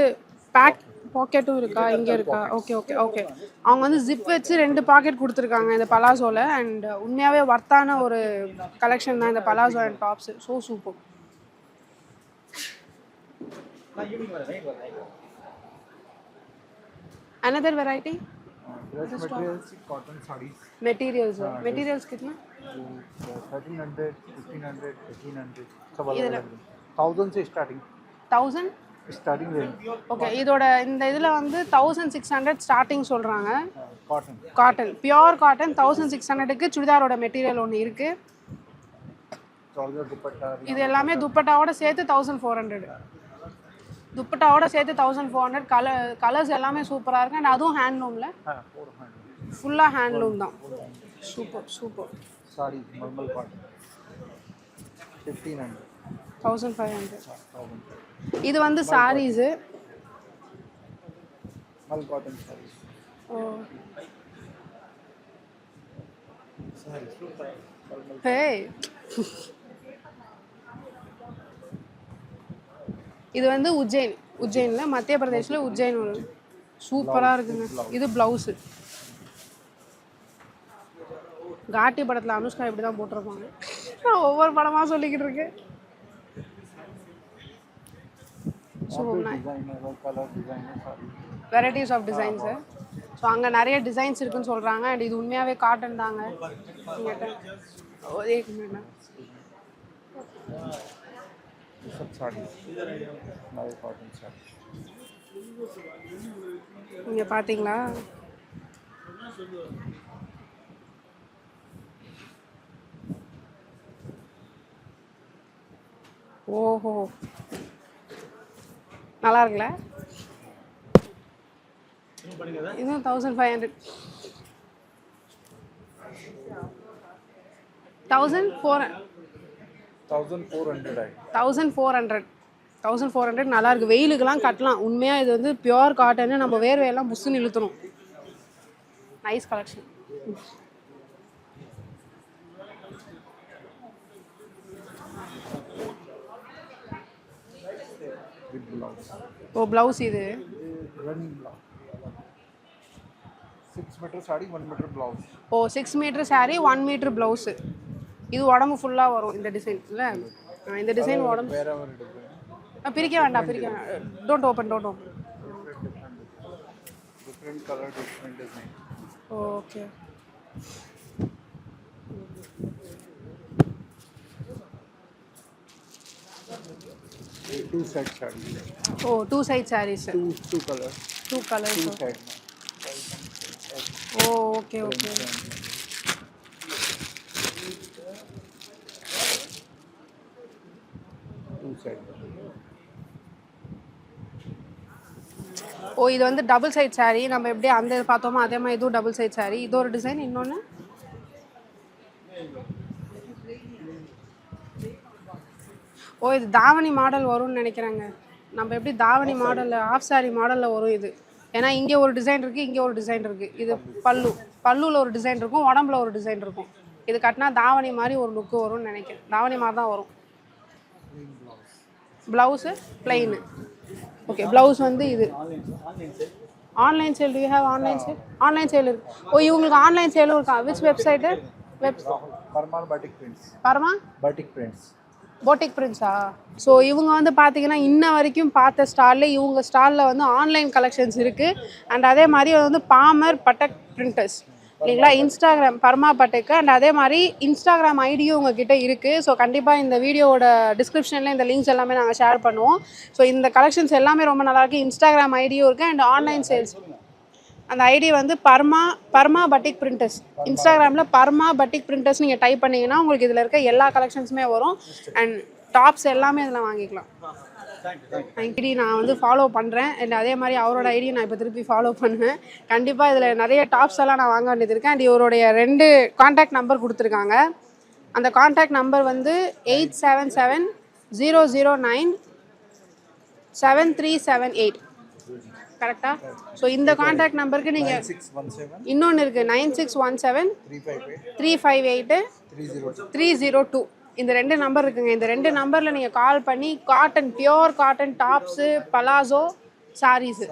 பாக்கெட்டும் இருக்கா? இங்கே இருக்கா? Okay okay okay. அவங்க வந்து ஜிப் வச்சு 2 பாக்கெட் கொடுத்துருக்காங்க இந்த பலாசோவில். அண்ட் உண்மையாகவே ஒர்த்தான ஒரு கலெக்ஷன் தான் இந்த palazzo and tops. So super. another variety dress materials cotton saris materials कितना? 1300 1500 1800 सब ये अलग 1000 से स्टार्टिंग 1000 स्टार्टिंग रेंज ஓகே. இதோட இந்த இதில் வந்து 1600 ஸ்டார்டிங் சொல்கிறாங்க. कॉटन காட்டன் பியோர் காட்டன் 1600க்கு சுடிதாரோட மெட்டீரியல் ஒன்று இருக்குது. ट्राउजर दुपट्टा இது எல்லாமே துப்பட்டாவோட சேர்த்து 1400. துப்பட்டாவோட சேர்த்து 1400. கலர்ஸ் எல்லாமே சூப்பராக இருக்குது. அண்ட் அதுவும் ஹேண்ட்லூமில் हां 400 ஃபுல்லாக ஹேண்ட்லூம் தான். Super super. Sari normal cotton 1500 1500. இது வந்து சாரீஸு. मल कॉटन साड़ी ஓ ஹே இது வந்து உஜ்ஜைனில் மத்திய பிரதேஷில் உஜ்ஜைன் ஒரு சூப்பராக இருக்குங்க. இது ப்ளவுஸு. காட்டி படத்தில் அனுஷ்கா இப்படி தான் போட்டிருப்பாங்க. நான் ஒவ்வொரு படமாக சொல்லிக்கிட்டு இருக்கேன். So designer colour designer sari varieties of designs. So அங்கே நிறைய டிசைன்ஸ் இருக்குன்னு சொல்கிறாங்க. அண்ட் இது உண்மையாகவே காட்டன் தாங்க. एक मिनट सब साड़ी नए कॉटन साड़ी இங்கே பார்த்தீங்களா? ஓஹோ நல்லா இருக்குல்ல? இதுவும் 1500 1400 நல்லா இருக்கு. வெயிலுக்கெல்லாம் கட்டலாம். உண்மையாக இது வந்து பியோர் காட்டன்னு நம்ம வேர்வையெல்லாம் புஷ்ஷுன்னு இழுத்தணும். Nice collection. ஓ ப்ளவுஸ் இது 6 मीटर साड़ी 1 मीटर ब्लाउज ஓ 6 மீட்டர் சாரீ 1 மீட்டர் ப்ளவுஸு. இது உடம்பு ஃபுல்லாக வரும் இந்த டிசைன் இல்லை? இந்த டிசைன் உடம்பு பிரிக்க வேண்டாம் don't open different colour different design okay. Two side sari ஓ 2 side saris. Two colour 2 colours. Two side ஓ ஓகே ஓகே. टू साइड ஓ இது வந்து டபுள் சைட் சாரீ. நம்ம எப்படி அந்த இது பார்த்தோமோ அதே மாதிரி இதுவும் டபுள் சைட் சாரீ. இது ஒரு டிசைன். இன்னொன்று ஓ இது தாவணி மாடல் வரும்னு நினைக்கிறேங்க. நம்ம எப்படி தாவணி மாடலில் ஆஃப் சாரீ மாடலில் வரும் இது. ஏன்னா இங்கே ஒரு டிசைன் இருக்குது, இங்கே ஒரு டிசைன் இருக்குது. இது பல்லுவில் ஒரு டிசைன் இருக்கும், உடம்புல ஒரு டிசைன் இருக்கும். இது கட்டினா தாவணி மாதிரி ஒரு லுக்கு வரும்னு நினைக்கிறேன். தாவணி மாதிரி தான் வரும். Blouse plain. ஓகே ப்ளவுஸ் வந்து இது online sale. To you have online sale? Online sale இருக்கு. ஓ இவங்களுக்கு ஆன்லைன் சேலும் இருக்கா? Which website? Parmar batik prints Parama batik prints boutique பிரிண்ட்ஸா? So இவங்க வந்து பார்த்தீங்கன்னா இன்ன வரைக்கும் பார்த்த ஸ்டாலில் இவங்க ஸ்டாலில் வந்து ஆன்லைன் கலெக்ஷன்ஸ் இருக்குது. அண்ட் அதே மாதிரி வந்து பாமர் பட்டக் பிரிண்டர்ஸ் இல்லைங்களா? இன்ஸ்டாகிராம் பர்மா பட்டுக்கு. அண்ட் அதே மாதிரி இன்ஸ்டாகிராம் ஐடியும் உங்ககிட்ட இருக்குது. ஸோ கண்டிப்பாக இந்த வீடியோவோட டிஸ்கிரிப்ஷனில் இந்த லிங்க்ஸ் எல்லாமே நாங்கள் ஷேர் பண்ணுவோம். ஸோ இந்த கலெக்ஷன்ஸ் எல்லாமே ரொம்ப நல்லாயிருக்கு. இன்ஸ்டாகிராம் ஐடியும் இருக்குது அண்ட் ஆன்லைன் சேல்ஸ். அந்த ஐடி வந்து பர்மா பட்டிக் பிரிண்டர்ஸ். இன்ஸ்டாகிராமில் பர்மா பட்டிக் பிரிண்டர்ஸ் நீங்கள் டைப் பண்ணிங்கன்னா உங்களுக்கு இதில் இருக்க எல்லா கலெக்ஷன்ஸுமே வரும். அண்ட் டாப்ஸ் எல்லாமே இதில் வாங்கிக்கலாம். ஐடி நான் வந்து ஃபாலோ பண்ணுறேன். அண்ட் அதே மாதிரி அவரோட ஐடியை நான் இப்போ திருப்பி ஃபாலோ பண்ணுவேன். கண்டிப்பாக இதில் நிறைய டாப்ஸ் எல்லாம் நான் வாங்க வேண்டியது இருக்கேன். அண்ட் இவருடைய 2 கான்டாக்ட் நம்பர் கொடுத்துருக்காங்க. அந்த கான்டாக்ட் நம்பர் வந்து 8770097378 கரெக்டா? ஸோ இந்த கான்டாக்ட் நம்பருக்கு நீங்கள் இன்னொன்று இருக்குது 9617358302 இந்த 2 நம்பர் இருக்குங்க. இந்த 2 நம்பரில் நீங்கள் கால் பண்ணி cotton, pure cotton tops, palazzo, sarees,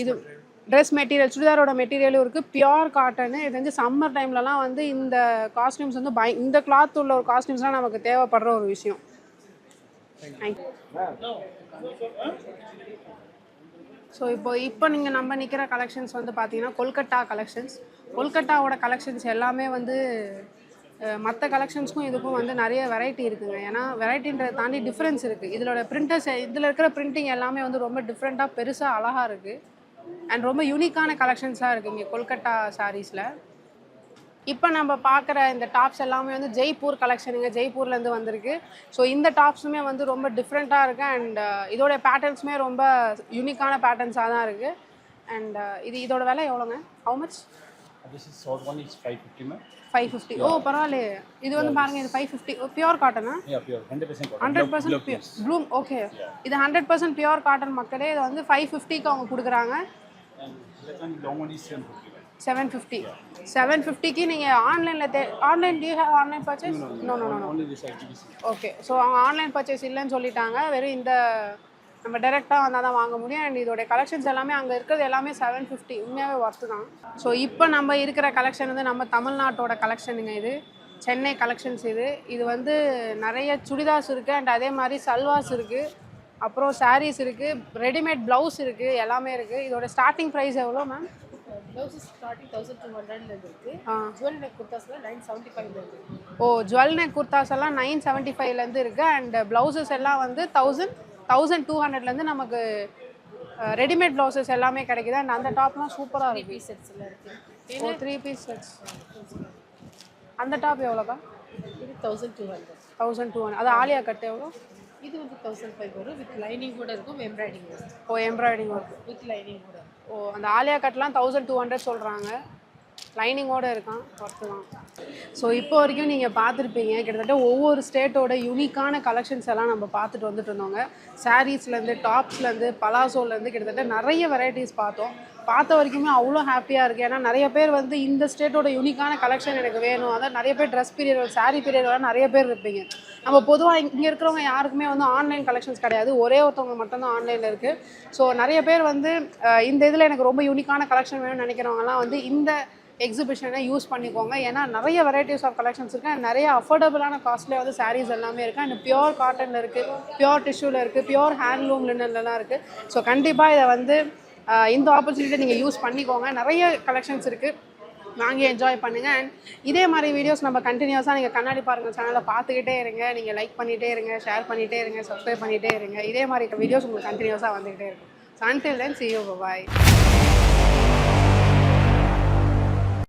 இது ட்ரெஸ் மெட்டீரியல், சுடிதாரோட மெட்டீரியலும் இருக்குது. Pure cotton. இது வந்து சம்மர் டைம்லலாம் வந்து இந்த காஸ்டியூம்ஸ் வந்து இந்த கிளாத் உள்ள ஒரு காஸ்டியூம்ஸ்லாம் நமக்கு தேவைப்படுற ஒரு விஷயம். தேங்க்யூ. ஸோ இப்போ நீங்கள் நம்ம நிற்கிற கலெக்ஷன்ஸ் வந்து பார்த்தீங்கன்னா கொல்கட்டா கலெக்ஷன்ஸ். கொல்கட்டாவோட கலெக்ஷன்ஸ் எல்லாமே வந்து மற்ற கலெக்ஷன்ஸ்க்கும் இதுக்கும் வந்து நிறைய வெரைட்டி இருக்குதுங்க. ஏன்னா வெரைட்டின்றதை தாண்டி டிஃப்ரென்ஸ் இருக்குது. இதோட பிரிண்டர்ஸ், இதில் இருக்கிற பிரிண்டிங் எல்லாமே வந்து ரொம்ப டிஃப்ரெண்ட்டாக பெருசாக அழகாக இருக்குது. அண்ட் ரொம்ப யூனிக்கான கலெக்ஷன்ஸாக இருக்குது இங்கே கொல்கட்டா சாரீஸில். இப்போ நம்ம பார்க்குற இந்த டாப்ஸ் எல்லாமே வந்து ஜெய்ப்பூர் கலெக்ஷனுங்க. ஜெய்ப்பூர்லேருந்து வந்திருக்கு. ஸோ இந்த டாப்ஸுமே வந்து ரொம்ப டிஃப்ரெண்ட்டாக இருக்குது. அண்ட் இதோடைய பேட்டர்ன்ஸுமே ரொம்ப யூனிக்கான பேட்டர்ன்ஸாக தான் இருக்குது. அண்ட் இதோட விலை எவ்வளோங்க? How much? This is short one is 550 ma'am. 550. ஓ பரவாயில்லையே. இது வந்து பாருங்கள், இது 550 பியோர் காட்டனா? Yeah, pure 100% cotton. 100% பியூர் ப்ளூம். ஓகே, இது 100% பியோர் காட்டன் மக்களே. இது வந்து 550க்கு அவங்க கொடுக்குறாங்க. Long one is 750. 750க்கு நீங்கள் ஆன்லைனில் online do you have online purchase? No. Only this IGBC. Okay, so அவங்க ஆன்லைன் பர்ச்சேஸ் இல்லைன்னு சொல்லிட்டாங்க. வெறும் இந்த நம்ம டைரெக்டாக வந்தால் தான் வாங்க முடியும். அண்ட் இதோடைய கலெக்ஷன்ஸ் எல்லாமே அங்கே இருக்கிறது எல்லாமே 750. உண்மையாகவே ஒர்த்து தான். ஸோ இப்போ நம்ம இருக்கிற கலெக்ஷன் வந்து நம்ம தமிழ்நாட்டோட கலெக்ஷனுங்க. இது சென்னை கலெக்ஷன்ஸ். இது வந்து நிறைய சுடிதார்ஸ் இருக்குது அண்ட் அதே மாதிரி சல்வாஸ் இருக்குது, அப்புறம் சாரீஸ் இருக்குது, ரெடிமேட் ப்ளவுஸ் இருக்குது, எல்லாமே இருக்குது. இதோட ஸ்டார்டிங் ப்ரைஸ் எவ்வளோ மேம்? ப்ளவுஸ் ஸ்டார்டிங் 1200லேருந்து இருக்குது. ஜுவல் நெக் குர்தாஸ்லாம் 975லேருந்து. ஓ, ஜுவல் நெக் குர்தாஸ் எல்லாம் 975லேருந்து இருக்குது. அண்ட் ப்ளவுசஸ் எல்லாம் வந்து 1200லேருந்து நமக்கு ரெடிமேட் ப்ளவுசஸ் எல்லாமே கிடைக்குது. அண்ட் அந்த டாப்லாம் சூப்பராக இருக்குது. 3 பீஸ் செட்ஸில் இருக்குது. ஓ, 3 பீஸ் செட்ஸ். அந்த டாப் எவ்வளோக்கா? இது 1200. 1200. அது ஆலியா கட் எவ்வளோ? இது வந்து 1005 வரும். வித் லைனிங் கூட இருக்கும், எம்ப்ராய்டிங் வரும். ஓ, எம்ப்ராய்டிங் ஒர்க் வித் லைனிங் கூட. ஓ, அந்த ஆலியா கட்லாம் 1200 சொல்கிறாங்க. லைனிங்கோடு இருக்கான், ஒர்த்து தான். ஸோ இப்போ வரைக்கும் நீங்கள் பார்த்துருப்பீங்க கிட்டத்தட்ட ஒவ்வொரு ஸ்டேட்டோட யூனிக்கான கலெக்ஷன்ஸ் எல்லாம் நம்ம பார்த்துட்டு வந்துட்டு இருந்தோங்க. சாரீஸ்லேருந்து, டாப்ஸ்லேருந்து, பலாசோலேருந்து கிட்டத்தட்ட நிறைய வெரைட்டிஸ் பார்த்தோம். பார்த்த வரைக்குமே அவ்வளோ ஹாப்பியாக இருக்குது. ஏன்னா நிறைய பேர் வந்து இந்த ஸ்டேட்டோட யூனிக்கான கலெக்ஷன் எனக்கு வேணும். அதான் நிறைய பேர் ட்ரெஸ் பீரியட், சாரீ பீரியட் நிறைய பேர் இருப்பீங்க. நம்ம பொதுவாக இங்கே இருக்கிறவங்க யாருக்குமே வந்து ஆன்லைன் கலெக்ஷன்ஸ் கிடையாது. ஒரே ஒருத்தவங்க மட்டும்தான் ஆன்லைனில் இருக்குது. ஸோ நிறைய பேர் வந்து இந்த இதில் எனக்கு ரொம்ப யூனிக்கான கலெக்ஷன் வேணும்னு நினைக்கிறவங்கலாம் வந்து இந்த எக்ஸிபிஷனை யூஸ் பண்ணிக்கோங்க. ஏன்னா நிறைய வெரைட்டிஸ் ஆஃப் கலெக்ஷன்ஸ் இருக்குது. நிறைய அஃபோர்டபுளான காஸ்ட்லேயே வந்து சாரீஸ் எல்லாமே இருக்குது. அண்ட் பியோர் காட்டனில் இருக்குது, பியோர் டிஷ்யூவில் இருக்குது, பியோர் ஹேண்ட்லூம் லினன்லாம் இருக்குது. ஸோ கண்டிப்பாக இதை வந்து இந்த ஆப்பர்ச்சுனிட்டியை நீங்கள் யூஸ் பண்ணிக்கோங்க. நிறைய கலெக்ஷன்ஸ் இருக்குது, வாங்கி என்ஜாய் பண்ணுங்கள். அண்ட் இதே மாதிரி வீடியோஸ் நம்ம கண்டினியூஸாக நீங்கள் கண்ணாடி பாருங்கள் சேனலில் பார்த்துக்கிட்டே இருங்க. நீங்கள் லைக் பண்ணிகிட்டே இருங்க, ஷேர் பண்ணிகிட்டே இருங்க, சப்ஸ்கிரைப் பண்ணிகிட்டே இருங்க. இதே மாதிரி வீடியோஸ் உங்களுக்கு கண்டினியூஸாக வந்துக்கிட்டே இருக்கும். So until then, see you, bye-bye.